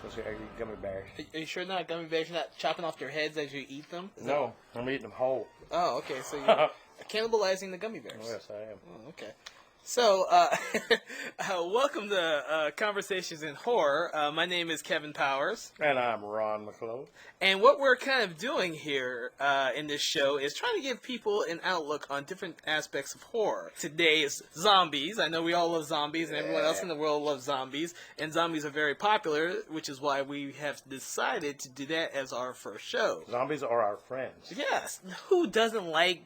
Let's see, I eat gummy bears. Are you sure not gummy bears? You're not chopping off their heads as you eat them? No, I'm eating them whole. Oh, okay. So you're cannibalizing the gummy bears. Oh, yes, I am. Oh, okay. So, welcome to Conversations in Horror. My name is Kevin Powers. And I'm Ron McLellen. And what we're kind of doing here in this show is trying to give people an outlook on different aspects of horror. Today is zombies. I know we all love zombies, and everyone else in the world loves zombies. And zombies are very popular, which is why we have decided to do that as our first show. Zombies are our friends. Yes. Who doesn't like,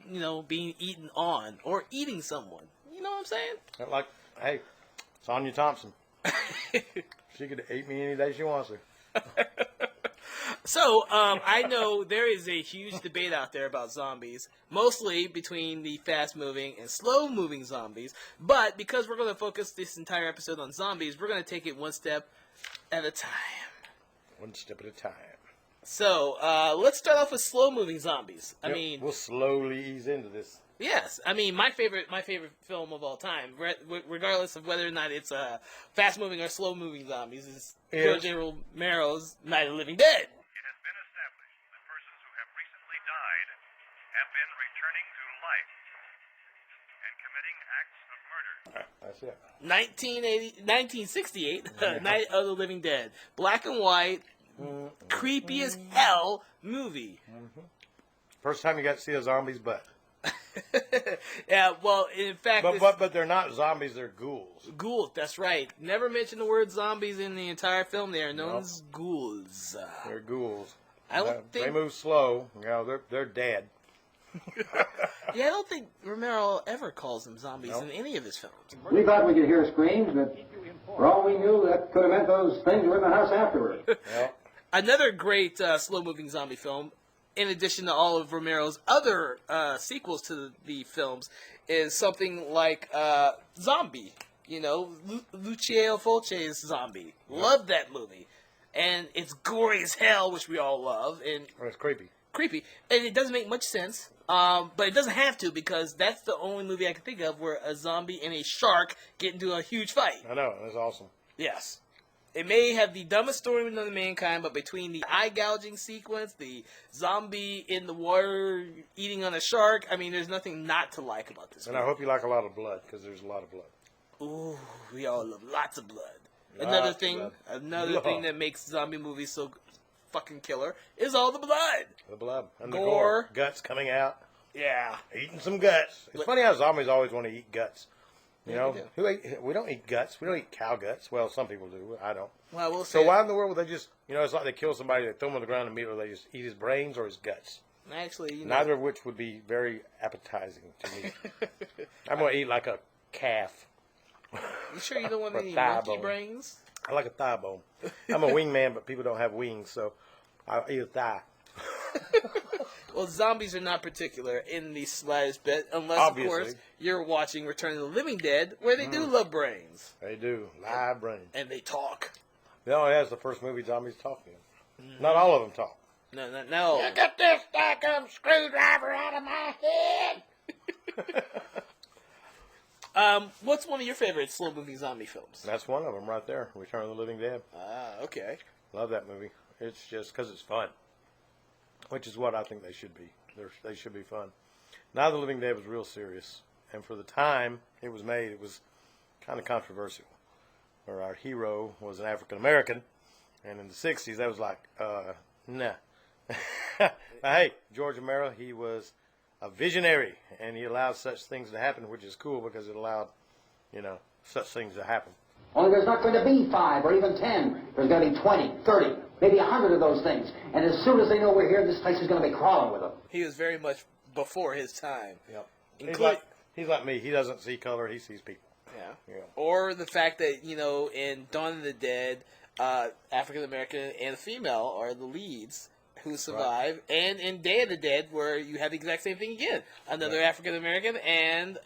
being eaten on or eating someone? You know what I'm saying? Like, hey, Sonia Thompson. She could eat me any day she wants to. So, I know there is a huge debate out there about zombies, mostly between the fast-moving and slow-moving zombies. But because we're going to focus this entire episode on zombies, we're going to take it one step at a time. One step at a time. So, let's start off with slow-moving zombies. I mean, we'll slowly ease into this. Yes, I mean my favorite film of all time, regardless of whether or not it's fast-moving or slow-moving zombies, is George A. Romero's Night of the Living Dead. It has been established that persons who have recently died have been returning to life and committing acts of murder. That's it. 1968, Night of the Living Dead, black and white, creepy as hell movie. Mm-hmm. First time you got to see a zombie's butt. Yeah, well, in fact... But they're not zombies, they're ghouls. Ghouls, that's right. Never mention the word zombies in the entire film. They are known as ghouls. They're ghouls. I don't think... They move slow. They're dead. Yeah, I don't think Romero ever calls them zombies in any of his films. We thought we could hear screams, but for all we knew, that could have meant those things were in the house afterward. Yep. Another great slow-moving zombie film, in addition to all of Romero's other sequels to the films, is something like Zombie. Lucio Fulci's Zombie. Love that movie. And it's gory as hell, which we all love. And it's creepy. Creepy. And it doesn't make much sense. But it doesn't have to, because that's the only movie I can think of where a zombie and a shark get into a huge fight. I know. That's awesome. Yes. It may have the dumbest story known to mankind, but between the eye gouging sequence, the zombie in the water eating on a shark, I mean, there's nothing not to like about this movie. And I hope you like a lot of blood, because there's a lot of blood. Ooh, we all love lots of blood. Lots Another thing that makes zombie movies so fucking killer is all the blood. The blood. And Gore. the gore. Guts coming out. Yeah. Eating some guts. It's funny how zombies always want to eat guts. You know, do. We don't eat guts. We don't eat cow guts. Well, some people do. I don't. Well, we'll so why in the world would they just, it's like they kill somebody, they throw him on the ground and immediately they just eat his brains or his guts? Actually, neither of which would be very appetizing to me. I'm going to eat like a calf. You sure you don't want any monkey brains? I like a thigh bone. I'm a wingman, but people don't have wings, so I eat a thigh. Well, zombies are not particular in the slightest bit, unless, Obviously. of course, you're watching Return of the Living Dead, where they do love brains. They do. Live brains. And they talk. That's the first movie zombies talking. Not all of them talk. No. You get this daggum screwdriver out of my head! What's one of your favorite slow-moving zombie films? That's one of them right there, Return of the Living Dead. Ah, okay. Love that movie. It's just because it's fun. Which is what I think they should be. They should be fun. Now the Living Dead was real serious. And for the time it was made, it was kind of controversial. Where our hero was an African-American. And in the 60s, that was like, nah. Hey, George Romero, he was a visionary. And he allowed such things to happen, which is cool because it allowed, such things to happen. Only there's not going to be 5 or even 10. There's going to be 20, 30, maybe 100 of those things. And as soon as they know we're here, this place is going to be crawling with them. He was very much before his time. Yep. He's like me. He doesn't see color. He sees people. Yeah. Or the fact that, in Dawn of the Dead, African-American and female are the leads who survive. Right. And in Day of the Dead, where you have the exact same thing again. Another African-American and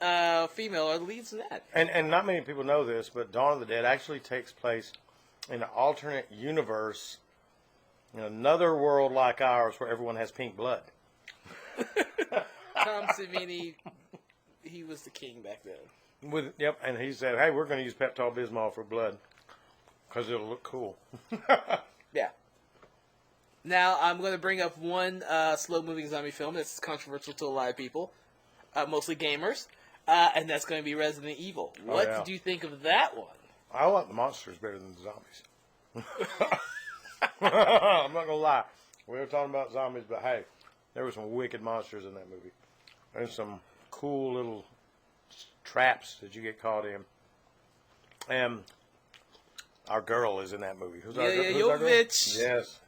female are the leads in that. And not many people know this, but Dawn of the Dead actually takes place in an alternate universe, in another world like ours where everyone has pink blood. Tom Savini, he was the king back then. And he said, hey, we're going to use Pepto-Bismol for blood. Because it'll look cool. Yeah. Now, I'm going to bring up one slow-moving zombie film that's controversial to a lot of people, mostly gamers, and that's going to be Resident Evil. What yeah. did you think of that one? I like the monsters better than the zombies. I'm not going to lie. We were talking about zombies, but hey, there were some wicked monsters in that movie. There's some cool little traps that you get caught in. And our girl is in that movie. Who's our girl? Jovovich. Yes.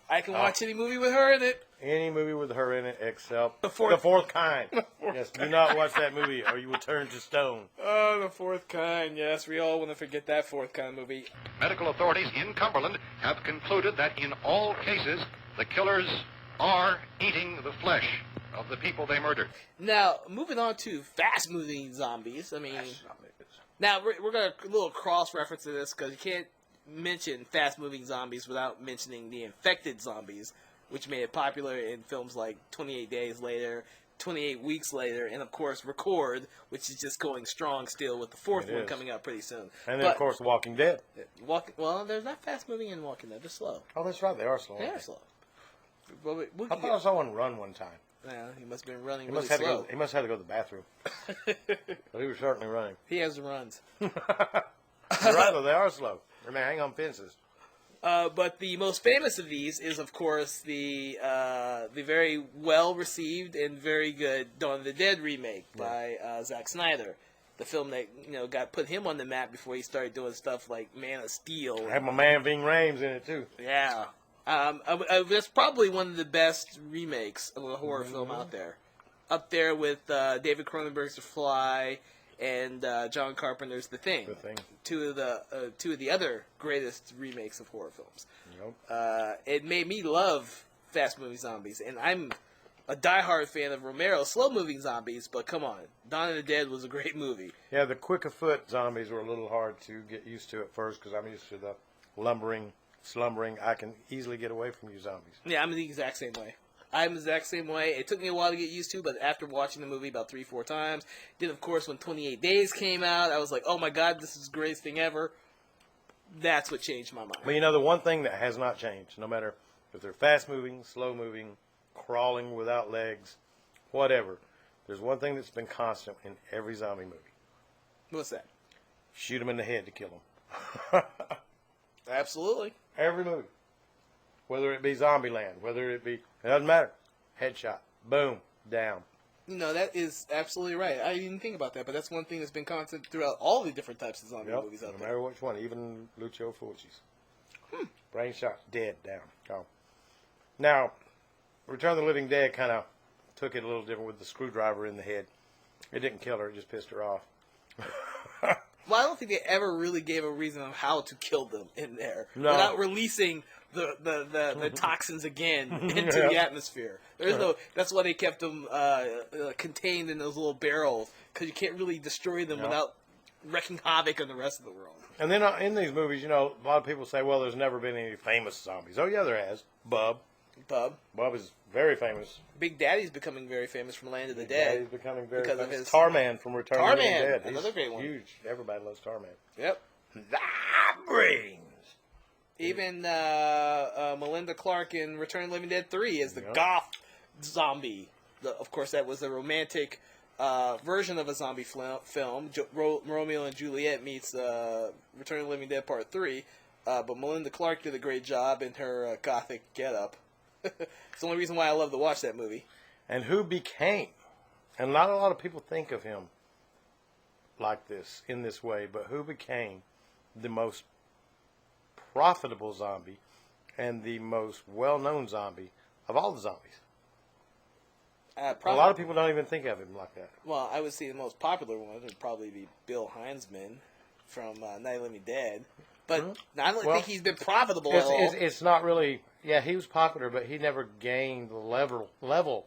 I can watch any movie with her in it. Any movie with her in it except The Fourth Kind. Yes, do not watch that movie or you will turn to stone. Oh, The Fourth Kind. Yes, we all want to forget that Fourth Kind movie. Medical authorities in Cumberland have concluded that in all cases, the killers are eating the flesh of the people they murdered. Now, moving on to fast-moving zombies. I mean, now we're going to a little cross-reference to this because you can't mention fast-moving zombies without mentioning the infected zombies, which made it popular in films like 28 Days Later, 28 Weeks Later, and of course Record, which is just going strong still with the fourth one coming out pretty soon. And then, of course, Walking Dead. Well, they're not fast-moving in Walking Dead. They're slow. Oh, that's right. They are slow. They are slow. Well, I thought I saw one run one time. Yeah, he must have been running He really must, slow. he must have had to go to the bathroom. But he was certainly running. He has the runs. You're right, though. They are slow. And they hang on fences. But the most famous of these is, of course, the very well received and very good Dawn of the Dead remake by Zack Snyder, the film that got put him on the map before he started doing stuff like Man of Steel. I had my man Ving Rhames in it too. Yeah, that's probably one of the best remakes of a horror film out there, up there with David Cronenberg's The Fly and John Carpenter's The Thing. Two of the other greatest remakes of horror films. Yep. It made me love fast-moving zombies, and I'm a diehard fan of Romero's slow-moving zombies, but come on, Dawn of the Dead was a great movie. Yeah, the quick-of-foot zombies were a little hard to get used to at first because I'm used to the lumbering, slumbering. I can easily get away from you zombies. Yeah, I'm the exact same way. I'm the exact same way. It took me a while to get used to, but after watching the movie about 3-4 times, then of course when 28 Days came out, I was like, oh my god, this is the greatest thing ever. That's what changed my mind. But the one thing that has not changed, no matter if they're fast-moving, slow-moving, crawling without legs, whatever, there's one thing that's been constant in every zombie movie. What's that? Shoot them in the head to kill them. Absolutely. Every movie. Whether it be Zombieland, whether it be... It doesn't matter. Headshot. Boom. Down. That is absolutely right. I didn't even think about that, but that's one thing that's been constant throughout all the different types of zombie movies out no there. matter which one. Even Lucio Fulci's. Brain shot. Dead. Down. Gone. Now, Return of the Living Dead kind of took it a little different with the screwdriver in the head. It didn't kill her. It just pissed her off. Well, I don't think they ever really gave a reason of how to kill them in there without releasing the toxins again into the atmosphere. There's no. That's why they kept them contained in those little barrels, because you can't really destroy them without wreaking havoc on the rest of the world. And then in these movies, a lot of people say, well, there's never been any famous zombies. Oh, yeah, there has. Bub is very famous. Big Daddy's becoming very famous from Land of the Big Dead. Daddy's becoming very because famous. of his Tarman from Return of the Living Dead. Another He's great one. Huge. Everybody loves Tarman. Yep. The brains. Even Melinda Clarke in Return of the Living Dead 3 is the goth zombie. Of course, that was a romantic version of a zombie film. Romeo and Juliet meets Return of the Living Dead Part 3. But Melinda Clarke did a great job in her gothic getup. It's the only reason why I love to watch that movie. And who became, and not a lot of people think of him like this, in this way, but who became the most profitable zombie and the most well-known zombie of all the zombies. A lot of people don't even think of him like that. Well, I would say the most popular one would probably be Bill Heinzman from Night of the Living Dead. But I don't think he's been profitable at all. It's not really... Yeah, he was popular, but he never gained the level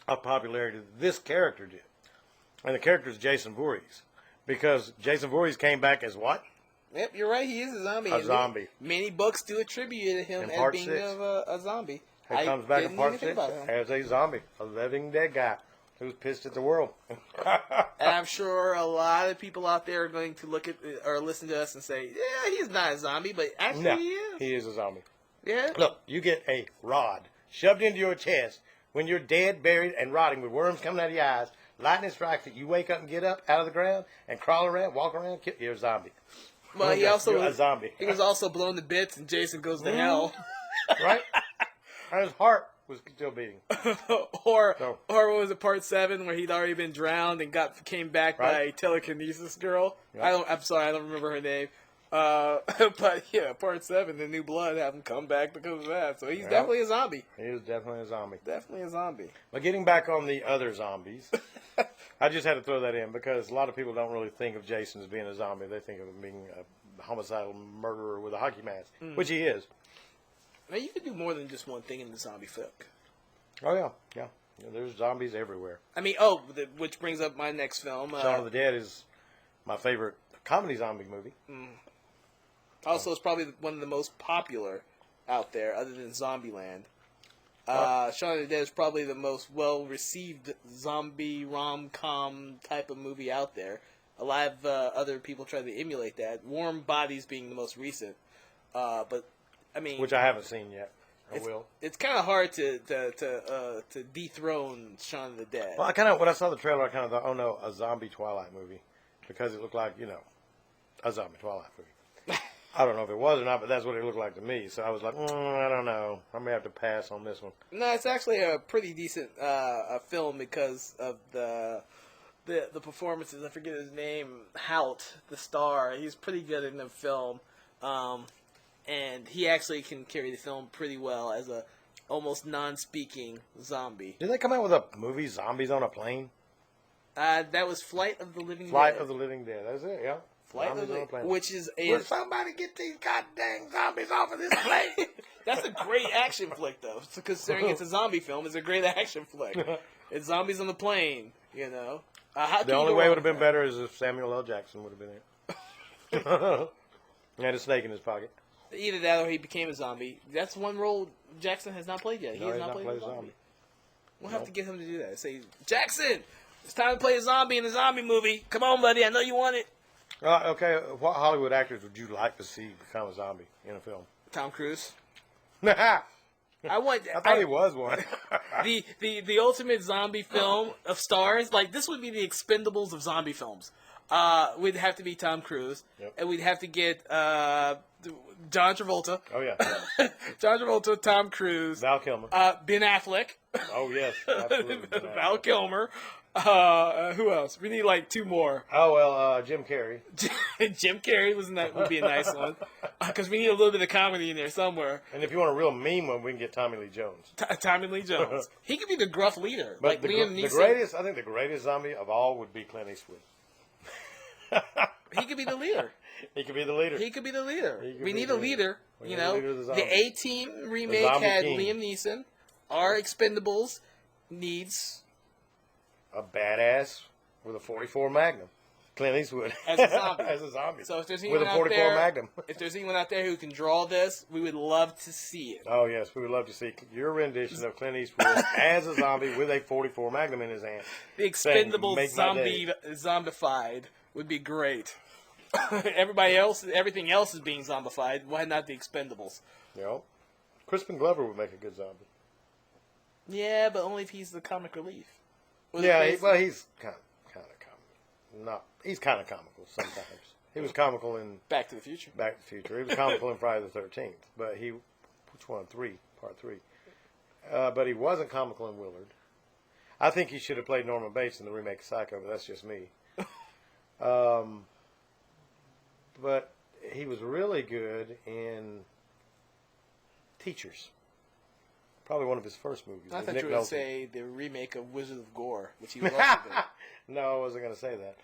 of popularity that this character did. And the character is Jason Voorhees. Because Jason Voorhees came back as what? Yep, you're right. He is a zombie. A zombie. Many books do attribute him as being a zombie. He comes back in part 6 as a zombie, a living dead guy. who's pissed at the world. And I'm sure a lot of people out there are going to look at or listen to us and say, yeah, he's not a zombie, but actually No, he is. he is a zombie. Yeah. Look, you get a rod shoved into your chest when you're dead, buried, and rotting with worms coming out of your eyes. Lightning strikes it. You wake up and get up out of the ground and crawl around, walk around. You're a zombie. Well, he also You're a zombie. He was also blown to bits, and Jason goes to hell. Right? And his heart was still beating. or No. or what was it, part 7, where he'd already been drowned and came back by Right. a telekinesis girl? Yeah. I'm sorry, I don't remember her name. But yeah, part 7, the new blood have him come back because of that. So he's Yeah. definitely a zombie. He is definitely a zombie. Definitely a zombie. But getting back on the other zombies, I just had to throw that in because a lot of people don't really think of Jason as being a zombie. They think of him being a homicidal murderer with a hockey mask, which he is. Now you can do more than just one thing in the zombie flick. Oh, yeah. Yeah. There's zombies everywhere. I mean, which brings up my next film. Shaun of the Dead is my favorite comedy zombie movie. Also, it's probably one of the most popular out there, other than Zombieland. Shaun of the Dead is probably the most well-received zombie rom-com type of movie out there. A lot of other people try to emulate that. Warm Bodies being the most recent, but I mean, Which I haven't seen yet. I it's, will. It's kind of hard to dethrone Shaun of the Dead. Well, when I saw the trailer, I kind of thought, oh no, a zombie Twilight movie. Because it looked like, a zombie Twilight movie. I don't know if it was or not, but that's what it looked like to me. So I was like, I don't know. I may have to pass on this one. No, it's actually a pretty decent film because of the performances. I forget his name, Hout, the star. He's pretty good in the film, and he actually can carry the film pretty well as a almost non-speaking zombie. Did they come out with a movie, Zombies on a Plane? That was Flight of the Living Flight Dead. of the Living Dead. That's it, yeah. Flight of Zombies the on a Plane. which is Will somebody get these goddamn zombies off of this plane? That's a great action flick, though. So considering it's a zombie film, it's a great action flick. It's zombies on the plane, How The only way it would have been better is if Samuel L. Jackson would have been it. He had a snake in his pocket. Either that or he became a zombie. That's one role Jackson has not played yet. He No, has he's not played a a zombie. We'll No. have to get him to do that. Say, Jackson, it's time to play a zombie in a zombie movie. Come on, buddy. I know you want it. Okay, what Hollywood actors would you like to see become a zombie in a film? Tom Cruise. I I want. thought he was one. The ultimate zombie film of stars. Like, this would be the Expendables of zombie films. We'd have to be Tom Cruise, Yep. and we'd have to get John Travolta. Oh, yeah. John Travolta, Tom Cruise, Val Kilmer. Ben Affleck, Oh, yes. Absolutely. Val Kilmer. Who else? We need like 2 more. Oh, well, Jim Carrey. Jim Carrey would be a nice one because we need a little bit of comedy in there somewhere. And if you want a real mean one, we can get Tommy Lee Jones. Tommy Lee Jones. He could be the gruff leader, But like Liam Neeson. I think the greatest zombie of all would be Clint Eastwood. He could be the leader. He could be the leader. He could be the leader. He could We be need the a leader. We need a leader of the The zombies. A-Team remake zombie had king. Liam Neeson. Our Expendables needs A badass with a 44 Magnum. Clint Eastwood. As a zombie. As a zombie. So if there's with anyone a out 44 there, Magnum. if there's anyone out there who can draw this, we would love to see it. Oh, yes. We would love to see your rendition of Clint Eastwood as a zombie with a 44 Magnum in his hand. The Saying, Expendables "Make my day." zombified would be great. Everything else is being zombified. Why not the Expendables? You know? Crispin Glover would make a good zombie. Yeah, but only if he's the comic relief. Yeah, he's kind of comical. He's kind of comical sometimes. He was comical in Back to the Future. Back to the Future. He was comical in Friday the 13th. But which one? Part 3. But he wasn't comical in Willard. I think he should have played Norman Bates in the remake of Psycho, but that's just me. But he was really good in Teachers. Probably one of his first movies. I with thought Nick you were going to Nolte. say the remake of Wizard of Gore, which he was also No, I wasn't going to say that.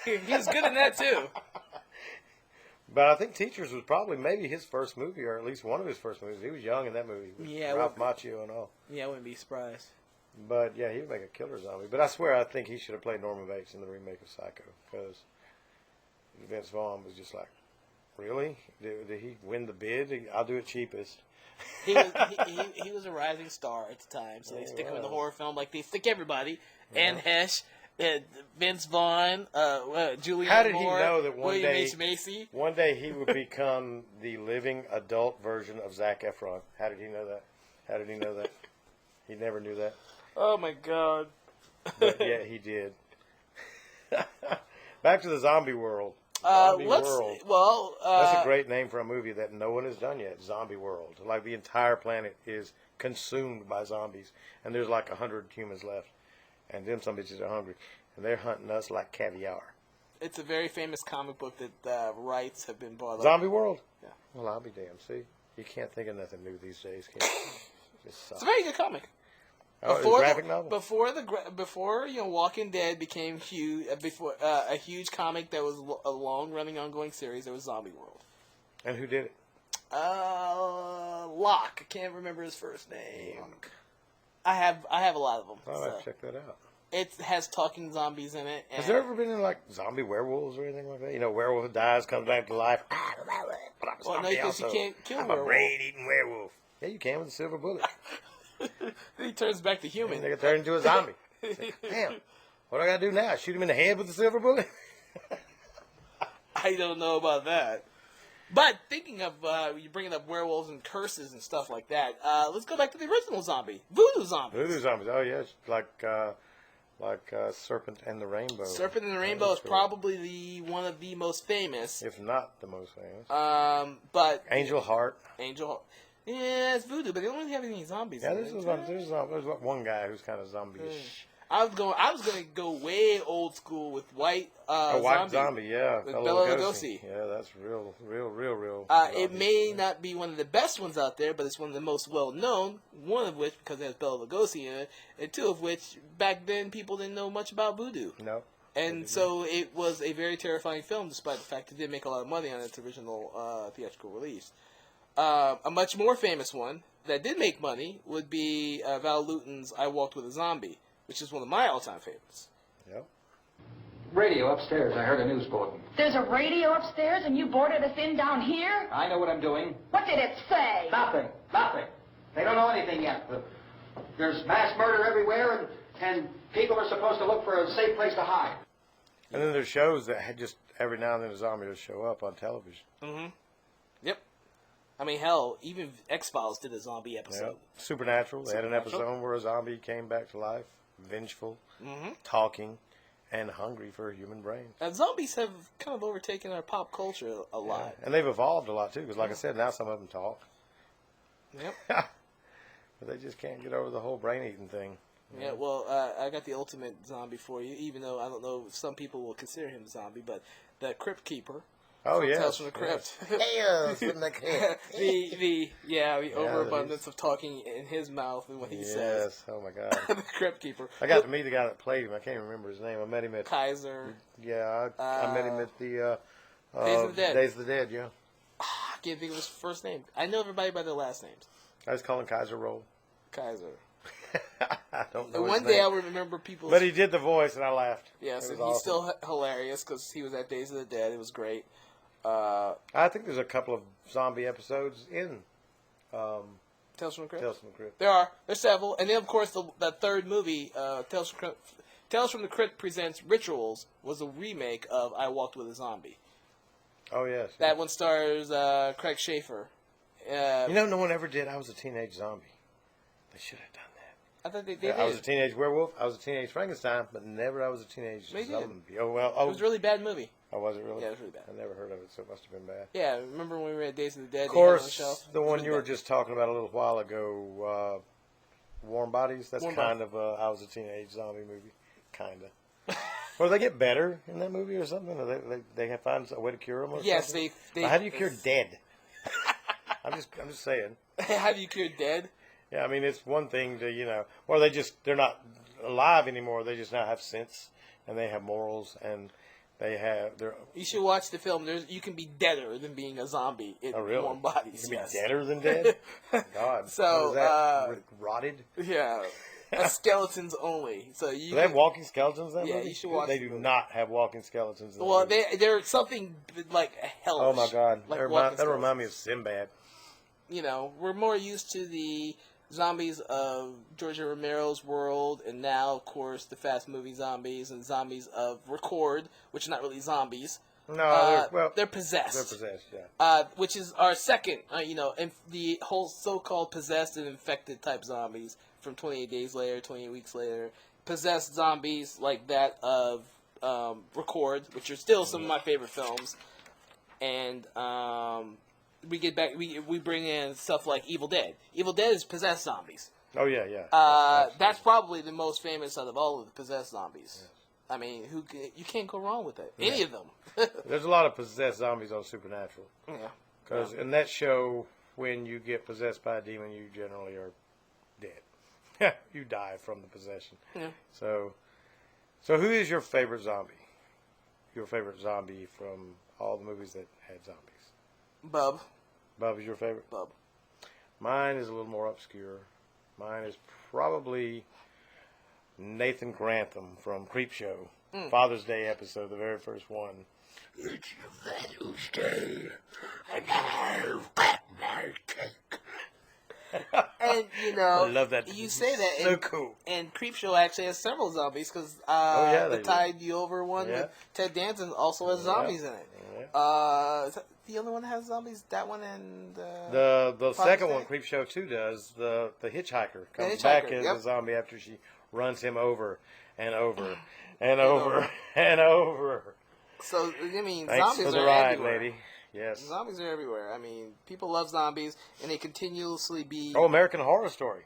good. He was good in that, too. But I think Teachers was probably maybe his first movie, or at least one of his first movies. He was young in that movie. With Yeah, Ralph well- Macchio and all. Yeah, I wouldn't be surprised. But yeah, he would make a killer zombie. But I swear, I think he should have played Norman Bates in the remake of Psycho, because Vince Vaughn was just like Really? Did he win the bid? I'll do it cheapest. He was a rising star at the time, so they stick him in the horror film like they stick everybody. Anne Hesh, Vince Vaughn, Julianne How did Moore, he know that William H. Macy. one day he would become the living adult version of Zac Efron? How did he know that? How did he know that? He never knew that. Oh my God! But yeah, he did. Back to the zombie world. Zombie World. That's a great name for a movie that no one has done yet. Zombie World. Like the entire planet is consumed by zombies, and there's like 100 humans left, and them some bitches are hungry, and they're hunting us like caviar. It's a very famous comic book that rights have been bought up. Zombie World. Yeah. Well, I'll be damned. See, you can't think of nothing new these days, can you? Just It's a very good comic. it's a graphic novel. Before Walking Dead became huge, a huge comic that was a long running ongoing series, there was Zombie World. And who did it? Locke. I can't remember his first name. I have a lot of them. Oh, so. I'll check that out. It has talking zombies in it. And Has there ever been any, like, zombie werewolves or anything like that? You know, werewolf dies, comes back to life. But I'm a Well, no, zombie because you also. can't kill I'm werewolf. a brain-eating werewolf. Yeah, you can with a silver bullet. He turns back to human. And they get turned into a zombie. It's like, damn, what do I got to do now? Shoot him in the head with a silver bullet? I don't know about that. But thinking of you bringing up werewolves and curses and stuff like that, let's go back to the original zombie, voodoo zombies. Voodoo zombies. Oh, yeah. It's like Serpent and the Rainbow. Serpent and the Rainbow is probably one of the most famous. If not the most famous. But Angel Heart. Angel, yeah, it's voodoo, but they don't really have any zombies. Yeah, in there's one guy who's kind of zombie-ish. I was going to go way old school with White A white zombie, yeah. with Bela Bela Lugosi. Lugosi. Yeah, that's real. It may not be one of the best ones out there, but it's one of the most well known. One of which because it has Bela Lugosi in it, and two of which back then people didn't know much about voodoo. No. And so it was a very terrifying film, despite the fact it did make a lot of money on its original theatrical release. A much more famous one that did make money would be Val Lewton's I Walked with a Zombie, which is one of my all-time favorites. Yep. Radio upstairs. I heard a news bulletin. There's a radio upstairs and you boarded us in down here? I know what I'm doing. What did it say? Nothing. Nothing. They don't know anything yet. There's mass murder everywhere, and people are supposed to look for a safe place to hide. And then there's shows that had just every now and then a zombie will show up on television. Mm-hmm. Yep. I mean, hell, even X-Files did a zombie episode. Yep. Supernatural. They had an Supernatural. episode where a zombie came back to life, vengeful, Mm-hmm. talking, and hungry for a human brain. And zombies have kind of overtaken our pop culture a lot. And they've evolved a lot, too, because like I said, now some of them talk. Yep. But they just can't get over the whole brain-eating thing. Yeah, well, I got the ultimate zombie for you, even though I don't know if some people will consider him a zombie, but the Crypt Keeper. Oh, from yes. Tales from the Crypt. Tales from the Crypt. the overabundance he's- of talking in his mouth and what he Yes. says. Oh, my God. The Crypt Keeper. I got to meet the guy that played him. I can't remember his name. I met him at... Kaiser. Yeah, I met him at the... Days of the Dead. Days of the Dead, yeah. I can't think of his first name. I know everybody by their last names. I was calling Kaiser Roll. Kaiser. I don't know And his one day name. I'll remember people. But he did the voice, and I laughed. Yes, It and was he's awesome. still hilarious because he was at Days of the Dead. It was great. I think there's a couple of zombie episodes in Tales from the Crypt. Tales from the Crypt. There's several, and then of course the third movie, Tales from the Crypt presents Rituals, was a remake of I Walked with a Zombie. Oh, yes. That one stars Craig Schaefer. You know, no one ever did I Was a Teenage Zombie. They should have done that. I thought they did. I was a teenage werewolf. I was a teenage Frankenstein, but never I was a teenage They did. zombie. Oh, well. Oh, It was a really bad movie. oh, was it really? Yeah, it was really bad. I never heard of it, so it must have been bad. Yeah, remember when we were at Days of the Dead? Of they had it on course, shelf? the It was one really you were bad. just talking about a little while ago, Warm Bodies. That's Warm kind of I Was a Teenage Zombie movie, kind of. Or they get better in that movie or something. Or they have find a way to cure them. Or Yes, something? they Now, how do you cure dead? I'm just saying. Have you cured dead? Yeah, I mean it's one thing to or they're not alive anymore. They just now have sense and they have morals and they have their. You should watch the film. You can be deader than being a zombie in Oh, really? Warm Bodies. You can Yes. be deader than dead. God. So, what is that? Rotted. Yeah. Skeletons only. So you. Do they have walking skeletons in that Yeah, movie? you should watch They the do movie. not have walking skeletons in that Well, movie. they're something like hellish. Oh my God. Like That remind me of Sinbad. You know, we're more used to the zombies of George Romero's world, and now, of course, the fast moving zombies and zombies of Record, which are not really zombies. No, they're possessed. They're possessed, yeah. Which is our second, the whole so-called possessed and infected type zombies from 28 Days Later, 28 Weeks Later. Possessed zombies like that of Record, which are still some of my favorite films. And we get back, we bring in stuff like Evil Dead. Evil Dead is possessed zombies. Oh, yeah, yeah. That's probably the most famous out of all of the possessed zombies. Yes. I mean, you can't go wrong with it. Any of them. There's a lot of possessed zombies on Supernatural. Yeah. Because in that show, when you get possessed by a demon, you generally are dead. You die from the possession. Yeah. So who is your favorite zombie? Your favorite zombie from all the movies that had zombies? Bub. Bub is your favorite? Bub. Mine is a little more obscure. Mine is probably Nathan Grantham from Creepshow. Father's Day episode, the very first one. It's Father's Day, and I've got my cake. And, I love that. You say that. So cool. And Creepshow actually has several zombies, because the Tide You Over one with Ted Danson also has zombies in it. Yeah. Is that the only one that has zombies? That one and... the second Day? one, Creepshow 2 does, the hitchhiker comes Hitchhiker, back as yep. a zombie after she runs him over and over and over and over. So, I mean, Thanks zombies for the are ride, everywhere. lady. Yes. Zombies are everywhere. I mean, people love zombies, and they continuously be... Oh, American Horror Story.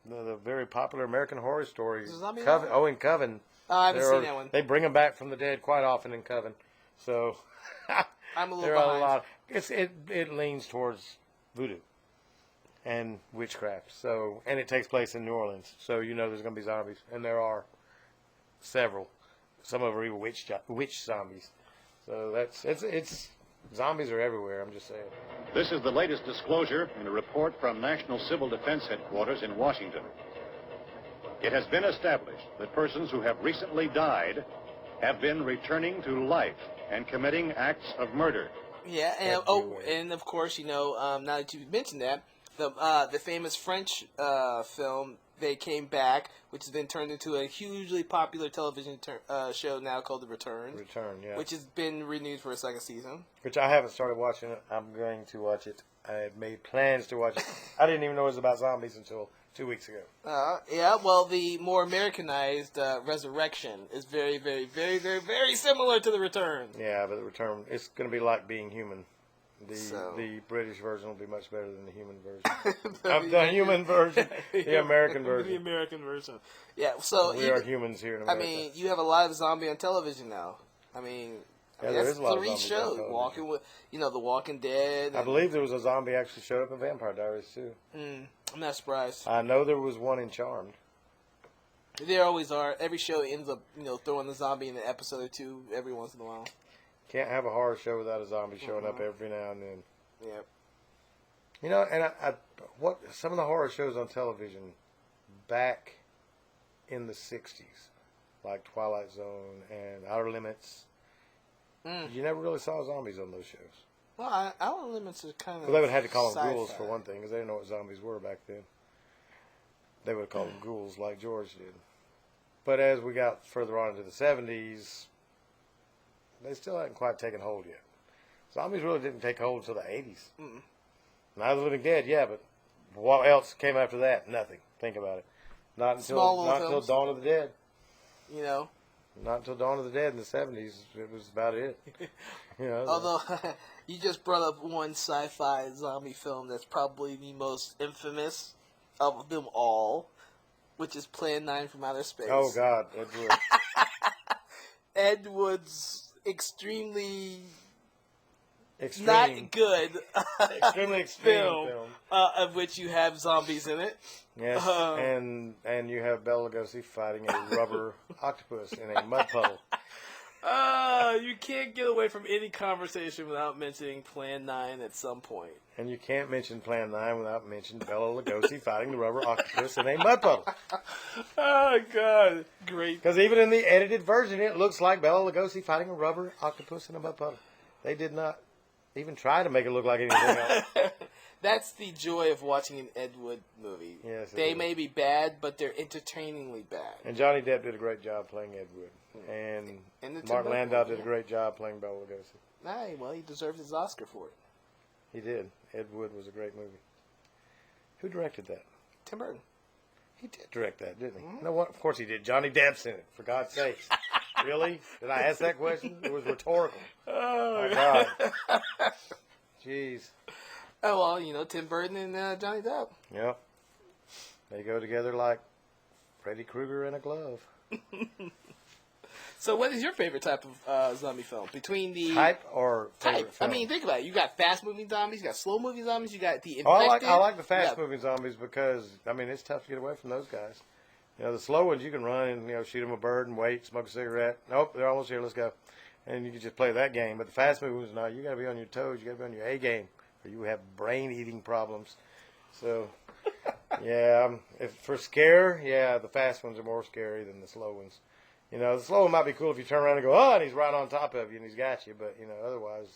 The very popular American Horror Story. Is there a zombie in Coven. that? Oh, in Coven. I haven't seen that one. They bring them back from the dead quite often in Coven. So, I'm a little there are behind. a lot. It leans towards voodoo and witchcraft. So, and it takes place in New Orleans. So, you know there's going to be zombies. And there are several. Some of them are even witch zombies. So it's zombies are everywhere, I'm just saying. This is the latest disclosure in a report from National Civil Defense Headquarters in Washington. It has been established that persons who have recently died have been returning to life and committing acts of murder. Yeah, and and of course, now that you mentioned that, the famous French film They Came Back, which has been turned into a hugely popular television show now called The Return. Return, yeah. Which has been renewed for a second season. Which I haven't started watching it. I'm going to watch it. I had made plans to watch it. I didn't even know it was about zombies until 2 weeks ago. Yeah, well, the more Americanized Resurrection is very, very, very, very, very similar to The Return. Yeah, but The Return, it's going to be like Being Human. The British version will be much better than the human version. The human version, the American version. The American version. Yeah, so we are humans here in America. I mean, you have a lot of zombie on television now. I mean, there is a lot of zombies shows. on television. Walking with, The Walking Dead. I believe there was a zombie actually showed up in Vampire Diaries too. I'm not surprised. I know there was one in Charmed. There always are. Every show ends up, throwing the zombie in an episode or two every once in a while. Can't have a horror show without a zombie showing up every now and then. Yep. And what some of the horror shows on television back in the 60s, like Twilight Zone and Outer Limits, you never really saw zombies on those shows. Well, Outer Limits is kind of Well, they would have had to call them sci-fi. ghouls for one thing, because they didn't know what zombies were back then. They would have called them ghouls like George did. But as we got further on into the 70s, they still hadn't quite taken hold yet. Zombies really didn't take hold until the 80s. Night of the Living Dead, yeah, but what else came after that? Nothing. Think about it. Not until Dawn of the Dead. Not until Dawn of the Dead in the 70s. It was about it. Although, you just brought up one sci-fi zombie film that's probably the most infamous of them all, which is Plan 9 from Outer Space. Oh, God. Ed Wood. Ed Wood's extremely Extreme. not good Extremely extreme film. Of which you have zombies in it. Yes, and you have Bela Lugosi fighting a rubber octopus in a mud puddle. You can't get away from any conversation without mentioning Plan 9 at some point. And you can't mention Plan 9 without mentioning Bela Lugosi fighting the rubber octopus in a mud puddle. Oh, God. Great. Because even in the edited version, it looks like Bela Lugosi fighting a rubber octopus in a mud puddle. They did not even try to make it look like anything else. That's the joy of watching an Ed Wood movie. Yes, it they is. may be bad, but they're entertainingly bad. And Johnny Depp did a great job playing Ed Wood. And And the Tim Martin Burton Landau one, did a yeah. great job playing Bela Lugosi. Aye, well, he deserved his Oscar for it. He did. Ed Wood was a great movie. Who directed that? Tim Burton. He did direct that, didn't he? No, what? Of course he did. Johnny Depp's in it, for God's sakes. Really? Did I ask that question? It was rhetorical. Oh, My God. Jeez. Oh, well, you know, Tim Burton and Johnny Depp. Yep. They go together like Freddy Krueger and a glove. So what is your favorite type of zombie film? Between the... Type or favorite Type. film? I mean, think about it. You got fast-moving zombies, you got slow-moving zombies, you got the infected. Oh, I like the you got- fast-moving zombies because, I mean, it's tough to get away from those guys. You know, the slow ones, you can run and, shoot them a bird and wait, smoke a cigarette. Nope, they're almost here, let's go. And you can just play that game. But the fast-moving ones, no, you got to be on your toes. You got to be on your A game or you have brain-eating problems. So, yeah, if for scare, yeah, the fast ones are more scary than the slow ones. You know, the slow one might be cool if you turn around and go, oh, and he's right on top of you and he's got you. But, otherwise,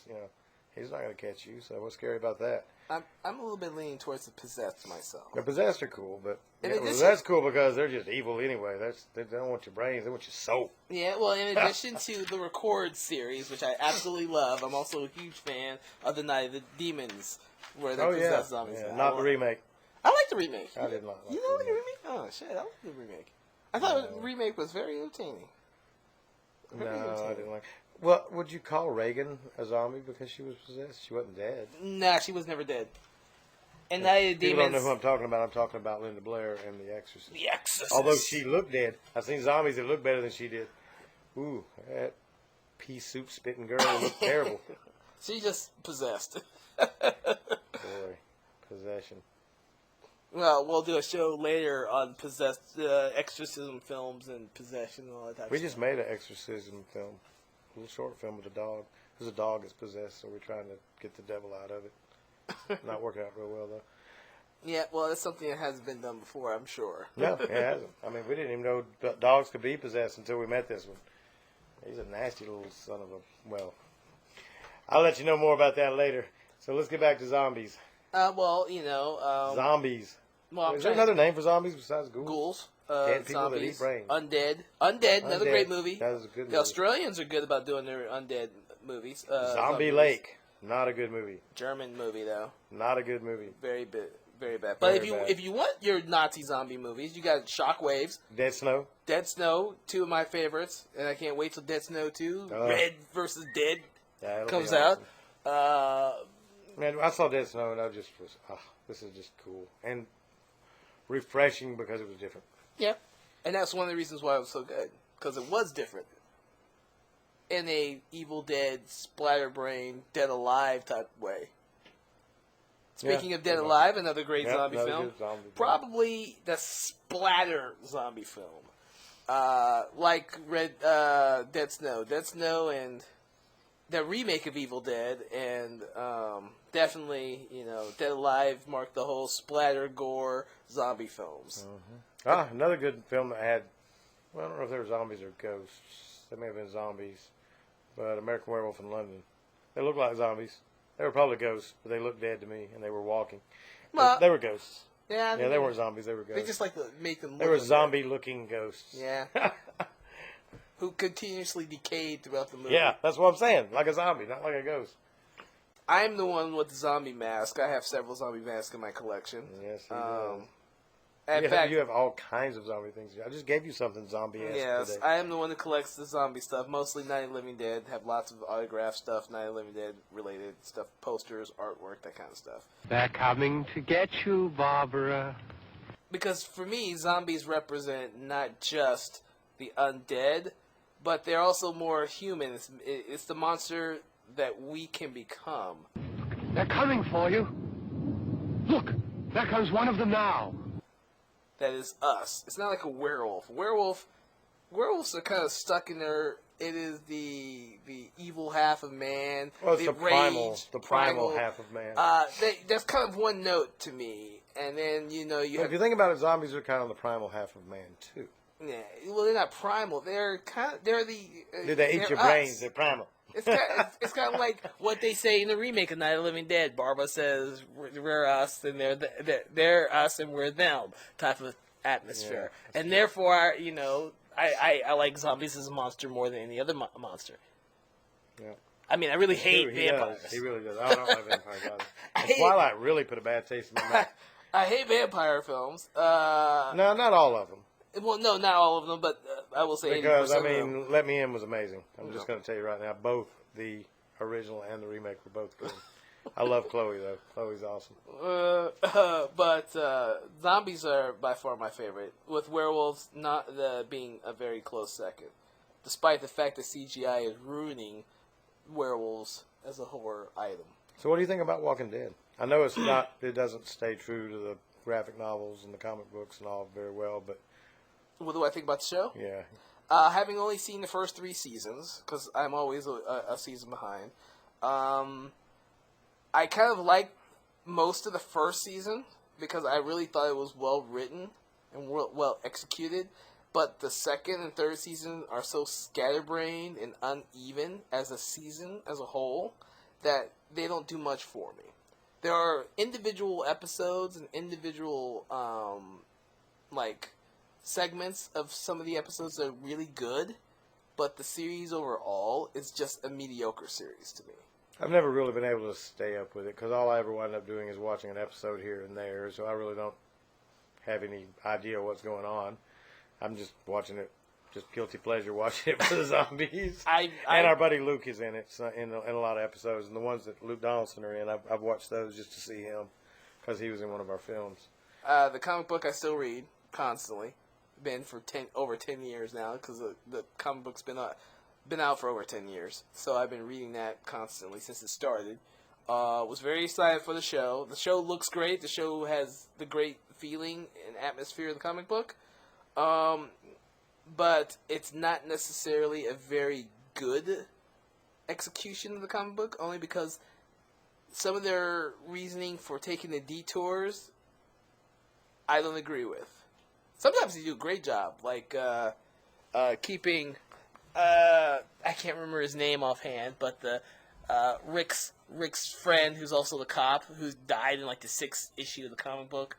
he's not going to catch you. So what's scary about that? I'm a little bit leaning towards the possessed myself. The possessed are cool, but In well, addition- that's cool because they're just evil anyway. They don't want your brains; they want your soul. Yeah, well, in addition to the Record series, which I absolutely love, I'm also a huge fan of the Night of the Demons, where they Oh yeah, possess zombies. yeah. I Not the like- remake. I like the remake. I did not like You the know the remake. remake? Oh shit, I like the remake. I thought the remake was very entertaining. No, Very I entertaining. didn't like. Well, would you call Reagan a zombie because she was possessed? She wasn't dead. Nah, she was never dead. And Night of the People don't Demons. know who I'm talking about. I'm talking about Linda Blair and The Exorcist. The Exorcist. Although she looked dead, I've seen zombies that look better than she did. Ooh, that pea soup spitting girl looked terrible. She just possessed. Boy, possession. Well, we'll do a show later on possessed exorcism films and possession and all that type We of just stuff. made an exorcism film, a little short film with a dog. There's a dog that's possessed, so we're trying to get the devil out of it. Not working out real well, though. Yeah, well, that's something that hasn't been done before, I'm sure. No, it hasn't. I mean, we didn't even know dogs could be possessed until we met this one. He's a nasty little son of a... Well, I'll let you know more about that later. So let's get back to zombies. Well, Zombies. well, I'm Is there trying another name for zombies besides ghouls? ghouls, Dead people that zombies, eat brains. Undead, another Undead. great movie. That was a good The movie. Australians are good about doing their undead movies. Zombie movies. Lake. Not a good movie. German movie though, Not a good movie. very bad. But Very bad. if you want your Nazi zombie movies, you got Shockwaves, Dead Snow. Dead Snow, two of my favorites, and I can't wait till Dead Snow 2, Oh. Red versus Dead, That'll be comes awesome. out. Man, I saw Dead Snow and I just was, this is just cool. And refreshing because it was different. Yeah, and that's one of the reasons why it was so good, because it was different. In a Evil Dead, Splatterbrain, Dead Alive type way. Speaking Yeah. of Dead Alive, another great Yeah, zombie another film. good zombie film. Probably the splatter zombie film. Like Dead Snow and the remake of Evil Dead, and definitely, Dead Alive marked the whole splatter, gore, zombie films. Another good film that had, well, I don't know if they were zombies or ghosts. They may have been zombies. But American Werewolf in London. They looked like zombies. They were probably ghosts, but they looked dead to me, and they were walking. Well, They were ghosts. Yeah, Yeah, they weren't zombies. They were They ghosts. just like to make them. They look were like zombie-looking ghosts. that. Yeah. Who continuously decayed throughout the movie. Yeah, that's what I'm saying. Like a zombie, not like a ghost. I'm the one with the zombie mask. I have several zombie masks in my collection. Yes, he does. In fact, You have all kinds of zombie things. I just gave you something zombie-esque yes, today. I am the one that collects the zombie stuff. Mostly Night of the Living Dead. Have lots of autograph stuff, Night of the Living Dead related stuff, posters, artwork, that kind of stuff. They're coming to get you, Barbara. Because for me, zombies represent not just the undead, but they're also more human. It's the monster that we can become. They're coming for you. Look, there comes one of them now. That is us. It's not like a werewolf. Werewolves are kind of stuck in their It is the evil half of man. Well, it's the the primal half of man. That's kind of one note to me. And then you But have. if you think about it, zombies are kind of the primal half of man too. Yeah, well, they're not primal. They're they're the. Did they eat they're your us. brains? They're primal. It's kind of like what they say in the remake of Night of the Living Dead. Barbara says we're us and they're us and we're them type of atmosphere, and therefore I like zombies as a monster more than any other monster. Yeah. I mean, I really hate He vampires. does. He really does. I don't like vampires either. Twilight really put a bad taste in my mouth. I hate vampire films. No, not all of them. Well, no, not all of them, but I will say Because, 80% I of them. mean, Let Me In was amazing. I'm just going to tell you right now, both the original and the remake were both good. I love Chloe, though. Chloe's awesome. But zombies are by far my favorite, with werewolves not being a very close second, despite the fact that CGI is ruining werewolves as a horror item. So what do you think about Walking Dead? I know it's not. It doesn't stay true to the graphic novels and the comic books and all very well, but What do I think about the show? yeah. Having only seen the first 3 seasons, because I'm always a season behind, I kind of liked most of the first season because I really thought it was well written and well executed. But the second and third season are so scatterbrained and uneven as a season as a whole that they don't do much for me. There are individual episodes and individual segments of some of the episodes that are really good, but the series overall is just a mediocre series to me. I've never really been able to stay up with it because all I ever wind up doing is watching an episode here and there, so I really don't have any idea what's going on. I'm just watching it, just guilty pleasure watching it for the zombies. And our buddy Luke is in it in a lot of episodes, and the ones that Luke Donaldson are in, I've watched those just to see him because he was in one of our films. The comic book I still read constantly. Been for over 10 years now because the comic book's been out for over 10 years. So I've been reading that constantly since it started. Was very excited for the show. The show looks great. The show has the great feeling and atmosphere of the comic book. But it's not necessarily a very good execution of the comic book, only because some of their reasoning for taking the detours I don't agree with. Sometimes they do a great job, like keeping I can't remember his name offhand, but the Rick's friend, who's also the cop, who died in like the 6th issue of the comic book.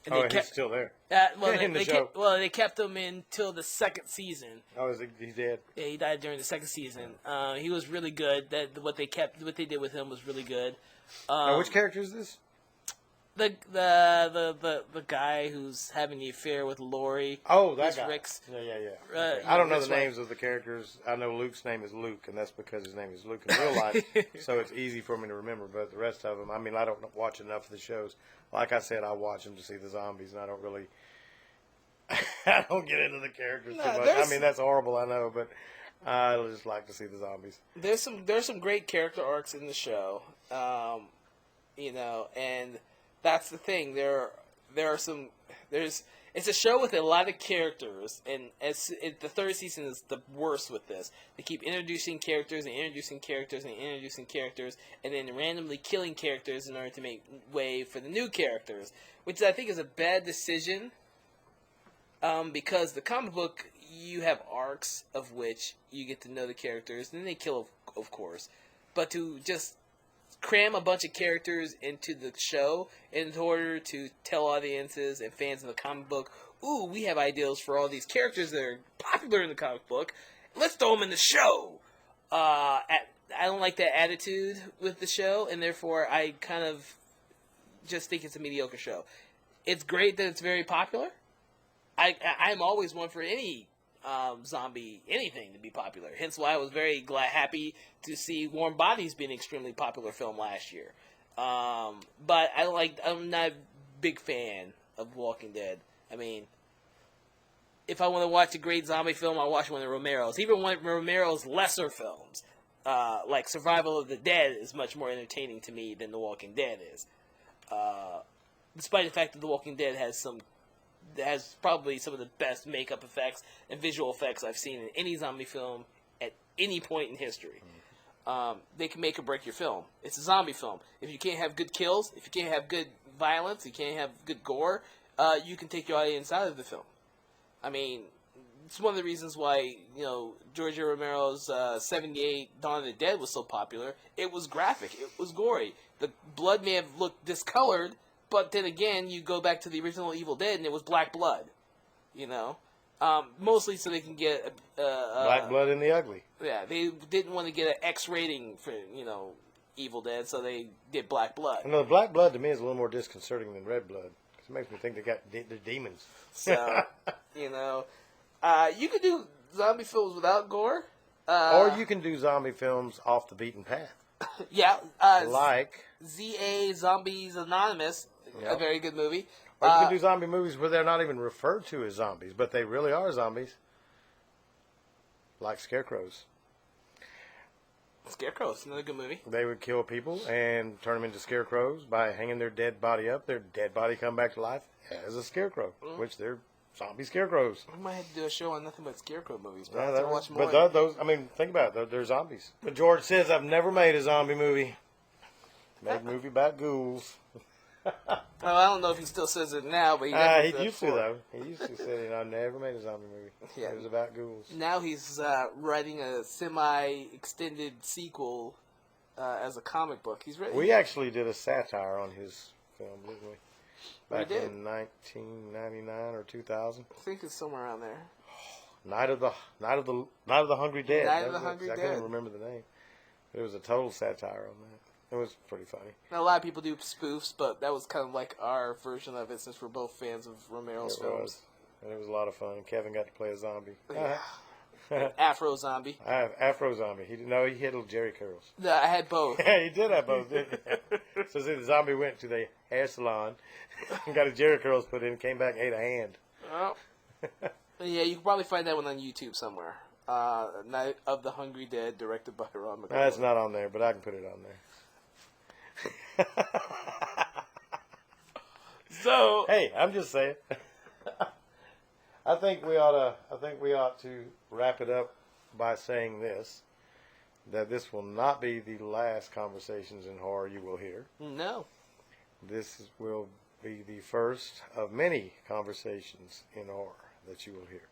And He's still there. In the show. They kept him until the 2nd season. Oh, he's dead? Yeah, he died during the 2nd season. He was really good. What they did with him was really good. Now, which character is this? The guy who's having the affair with Lori. Oh, that guy. Rick's. Yeah. Okay. I don't know the names of the characters. I know Luke's name is Luke, and that's because his name is Luke in real life, so it's easy for me to remember. But the rest of them, I mean, I don't watch enough of the shows. Like I said, I watch them to see the zombies, and I don't really, I don't get into the characters too much. I mean, that's horrible, I know, but I just like to see the zombies. There's some great character arcs in the show, and that's the thing. It's a show with a lot of characters, and the 3rd season is the worst with this. They keep introducing characters and introducing characters and introducing characters, and then randomly killing characters in order to make way for the new characters, which I think is a bad decision. Because the comic book, you have arcs of which you get to know the characters, and then they kill, of course. But to just cram a bunch of characters into the show in order to tell audiences and fans of the comic book, ooh, we have ideals for all these characters that are popular in the comic book. Let's throw them in the show. I don't like that attitude with the show, and therefore I kind of just think it's a mediocre show. It's great that it's very popular. I'm always one for any zombie anything to be popular. Hence why I was very happy to see Warm Bodies being an extremely popular film last year. But I'm not a big fan of Walking Dead. I mean, if I want to watch a great zombie film, I'll watch one of Romero's. Even one of Romero's lesser films, like Survival of the Dead, is much more entertaining to me than The Walking Dead is. Despite the fact that The Walking Dead has probably some of the best makeup effects and visual effects I've seen in any zombie film at any point in history. They can make or break your film. It's a zombie film. If you can't have good kills, if you can't have good violence, you can't have good gore, you can take your audience out of the film. I mean, it's one of the reasons why, George Romero's 78 Dawn of the Dead was so popular. It was graphic. It was gory. The blood may have looked discolored, but then again, you go back to the original Evil Dead, and it was black blood. Mostly so they can get Black blood in the ugly. Yeah, they didn't want to get an X rating for Evil Dead, so they did black blood. The black blood to me is a little more disconcerting than red blood. It makes me think they're demons. So you could do zombie films without gore, or you can do zombie films off the beaten path. Yeah, Like ZA Zombies Anonymous, a very good movie. Or you can do zombie movies where they're not even referred to as zombies, but they really are zombies. Like Scarecrows. Scarecrows, another good movie. They would kill people and turn them into scarecrows by hanging their dead body up. Their dead body come back to life as a scarecrow, which they're zombie scarecrows. We might have to do a show on nothing but scarecrow movies, but Yeah, I have to watch more. but those, think about it. They're zombies. But George says, I've never made a zombie movie. Made a movie about ghouls. Well, I don't know if he still says it now, but he He used to, though. He used to say, I never made a zombie movie. Yeah. It was about ghouls. Now he's writing a semi-extended sequel as a comic book. He's ready. We actually did a satire on his film, didn't we? Back did. in 1999 or 2000. I think it's somewhere around there. Night of the Hungry Dead. Night of the Hungry I Dead. couldn't remember the name. But it was a total satire on that. It was pretty funny. Now, a lot of people do spoofs, but that was kind of like our version of it since we're both fans of Romero's It films. was. And it was a lot of fun. Kevin got to play a zombie. Yeah. Afro zombie. Afro zombie. He hit little Jerry curls. No, I had both. Yeah, he did have both, didn't he? So the zombie went to the hair salon and got his Jerry curls put in, came back and ate a hand. Oh. Yeah, you can probably find that one on YouTube somewhere. Night of the Hungry Dead, directed by Ron McLellen. That's not on there, but I can put it on there. So hey, I'm just saying. I think we ought to wrap it up by saying this: that this will not be the last Conversations in Horror you will hear. no. This will be the first of many conversations in horror that you will hear.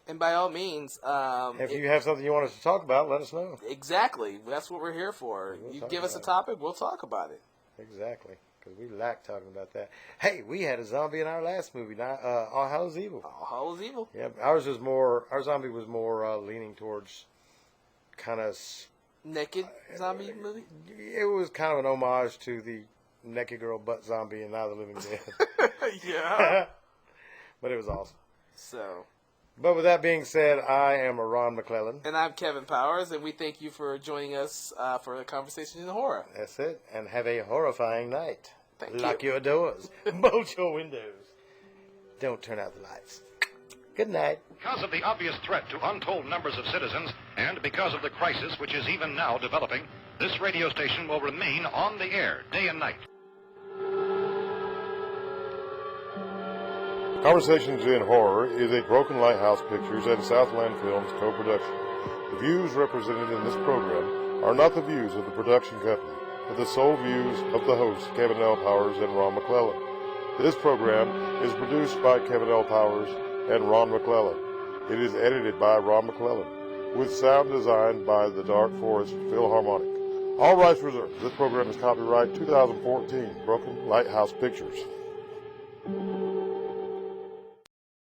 And by all means, If you have something you want us to talk about, let us know. exactly, that's what we're here for. We'll You talk give us a about it. topic, we'll talk about it. Exactly, because we like talking about that. Hey, we had a zombie in our last movie, All Hallows Evil. All Hallows Evil. Yeah, our zombie was more leaning towards kind of. Naked zombie movie. It was kind of an homage to the naked girl butt zombie in Night of the Living Dead. Yeah. But it was awesome. So, But with that being said, I am a Ron McLellen. and I'm Kevin Powers, and we thank you for joining us for the Conversation in Horror. That's it. And have a horrifying night. Thank Lock you. your doors. Bolt your windows. Don't turn out the lights. Good night. Because of the obvious threat to untold numbers of citizens, and because of the crisis which is even now developing, this radio station will remain on the air day and night. Conversations in Horror is a Broken Lighthouse Pictures and Southland Films co-production. The views represented in this program are not the views of the production company, but the sole views of the hosts, Kevin L. Powers and Ron McLellen. This program is produced by Kevin L. Powers and Ron McLellen. It is edited by Ron McLellen, with sound design by the Dark Forest Philharmonic. All rights reserved. This program is copyright 2014, Broken Lighthouse Pictures.